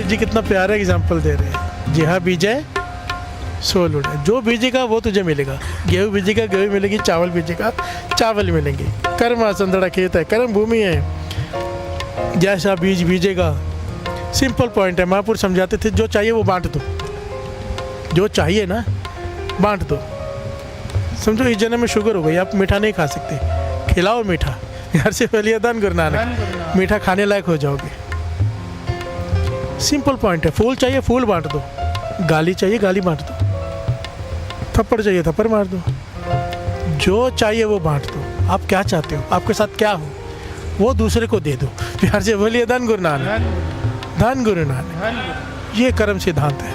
जी कितना प्यारा एग्जाम्पल दे रहे हैं। जी हाँ, बीजे सो लुढ़े, जो बीजेगा वो तुझे मिलेगा। गेहूँ बीजेगा गेहूँ मिलेगी, चावल बीजेगा चावल मिलेंगे। कर्म आसंदड़ा खेत है, कर्म भूमि है। जैसा बीज बीजेगा, सिंपल पॉइंट है। महापुरुष समझाते थे जो चाहिए वो बांट दो, जो चाहिए ना बांट दो। समझो इस जन्म में शुगर हो गई, आप मीठा नहीं खा सकते, खिलाओ मीठा। घर से पहले दान गुरु नानक, मीठा खाने लायक हो जाओगे। सिंपल पॉइंट है। फूल चाहिए फूल बांट दो, गाली चाहिए गाली बांट दो, थप्पड़ चाहिए थप्पड़ मार दो। जो चाहिए वो बांट दो। आप क्या चाहते हो, आपके साथ क्या हो, वो दूसरे को दे दो। प्यार से बोलिए धन गुरु नानक, धन गुरु नानक। ये कर्म सिद्धांत है।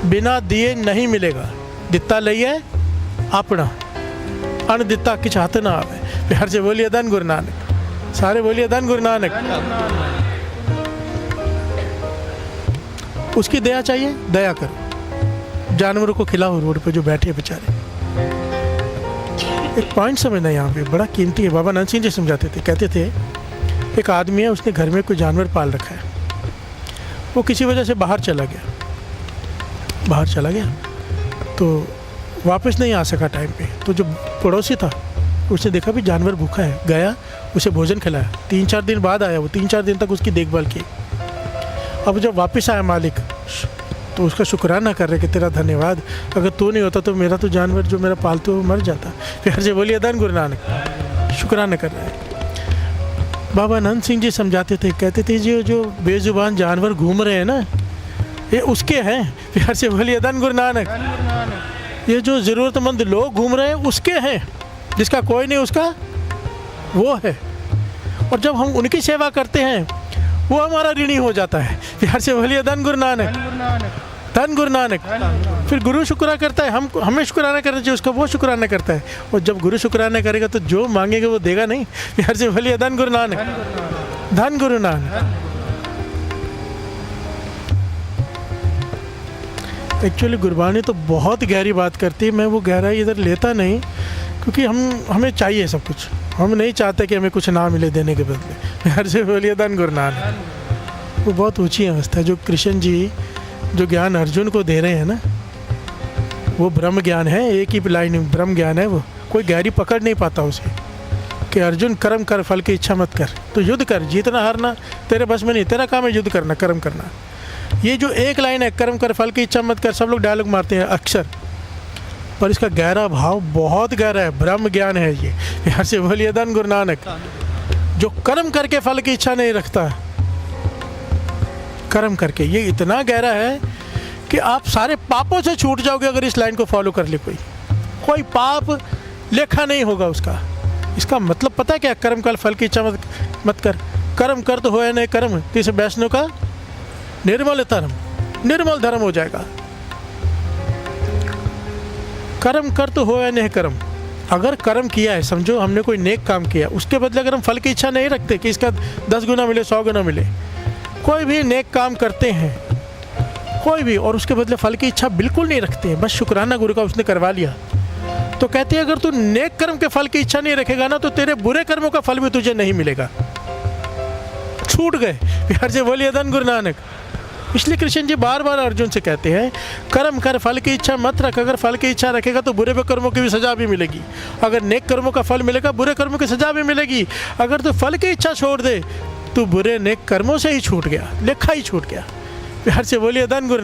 बिना दिए नहीं मिलेगा। दिता लइए अपना, अन दिता किछ हाथ ना आवे। प्यार से बोलिए धन गुरु नानक। सारे बोलिए धन गुरु नानक। उसकी दया चाहिए, दया करो। जानवरों को खिलाओ, रोड पे जो बैठे हैं बेचारे। एक पॉइंट समझना यहाँ पे बड़ा कीमती है। बाबा नंद सिंह जी समझाते थे, कहते थे एक आदमी है, उसने घर में कोई जानवर पाल रखा है। वो किसी वजह से बाहर चला गया तो वापस नहीं आ सका टाइम पे। तो जो पड़ोसी था उसने देखा भी जानवर भूखा है, गया उसे भोजन खिलाया। 3-4 दिन बाद आया वो, 3-4 दिन तक उसकी देखभाल की। अब जब वापस आया मालिक तो उसका शुक्राना कर रहे कि तेरा धन्यवाद, अगर तू नहीं होता तो मेरा तो जानवर जो मेरा पालतू है वो मर जाता। प्यार से बोलिए धन गुरु नानक। शुक्राना कर रहा है। बाबा नंद सिंह जी समझाते थे, कहते थे जो बेजुबान जानवर घूम रहे हैं ना, ये उसके हैं। प्यार से बोलिए धन गुरु नानक। ये जो ज़रूरतमंद लोग घूम रहे हैं उसके हैं, जिसका कोई नहीं उसका वो है। और जब हम उनकी सेवा करते हैं वो हमारा ऋणी हो जाता है। प्यार से बोलिए धन गुरु नानक, धन गुरु नानक। फिर गुरु शुक्राना करता है, हमें शुक्राना करना चाहिए, उसका वो शुक्राना करता है। और जब गुरु शुक्राना करेगा तो जो मांगेगा वो देगा नहीं। प्यार से बोलिए धन गुरु नानक, धन गुरु नानक। एक्चुअली गुरबानी तो बहुत गहरी बात करती है। मैं वो गहराई इधर लेता नहीं, क्योंकि हमें चाहिए सब कुछ। हम नहीं चाहते कि हमें कुछ ना मिले देने के बदले। प्यार से बोलिए धन गुरु नानक। वो बहुत ऊंची अवस्था है जो कृष्ण जी जो ज्ञान अर्जुन को दे रहे हैं ना, वो ब्रह्म ज्ञान है। एक ही लाइन ब्रह्म ज्ञान है। वो कोई गहरी पकड़ नहीं पाता उसे कि अर्जुन कर्म कर, फल की इच्छा मत कर। तो युद्ध कर, जीतना हारना तेरे बस में नहीं, तेरा काम है युद्ध करना, कर्म करना। ये जो एक लाइन है, कर्म कर फल की इच्छा मत कर, सब लोग डायलॉग मारते हैं अक्सर, पर इसका गहरा भाव बहुत गहरा है। ब्रह्म ज्ञान है ये। यहाँ से बोलिए धन गुरु नानक। जो कर्म करके फल की इच्छा नहीं रखता, कर्म करके, ये इतना गहरा है कि आप सारे पापों से छूट जाओगे अगर इस लाइन को फॉलो कर ले। कोई पाप लेखा नहीं होगा उसका। इसका मतलब पता है क्या? कर्म कर फल की इच्छा मत कर। कर्म कर तो होए नहीं कर्म, तो इसे वैष्णव का निर्मल धर्म, निर्मल धर्म हो जाएगा। कर्म कर तो होए नहीं कर्म। अगर कर्म किया है, समझो हमने कोई नेक काम किया, उसके बदले अगर हम फल की इच्छा नहीं रखते कि इसका 10 गुना मिले 100 गुना मिले, कोई भी नेक काम करते हैं कोई भी, और उसके बदले फल की इच्छा बिल्कुल नहीं रखते हैं, बस शुक्राना गुरु का उसने करवा लिया, तो कहते हैं अगर तू नेक कर्म के फल की इच्छा नहीं रखेगा ना, तो तेरे बुरे कर्मों का फल भी तुझे नहीं मिलेगा। छूट गए। प्यार से बोलिए धन गुरु नानक। इसलिए कृष्ण जी बार बार अर्जुन से कहते हैं कर्म कर फल की इच्छा मत रख। अगर फल की इच्छा रखेगा तो बुरे कर्मों की भी सजा भी मिलेगी। अगर नेक कर्मों का फल मिलेगा, बुरे कर्मों की सजा भी मिलेगी। अगर तो फल की इच्छा छोड़ दे तो बुरे नेक कर्मों से ही छूट गया, लेखा ही छूट गया। प्यार से बोलिए धन गुरु नानक।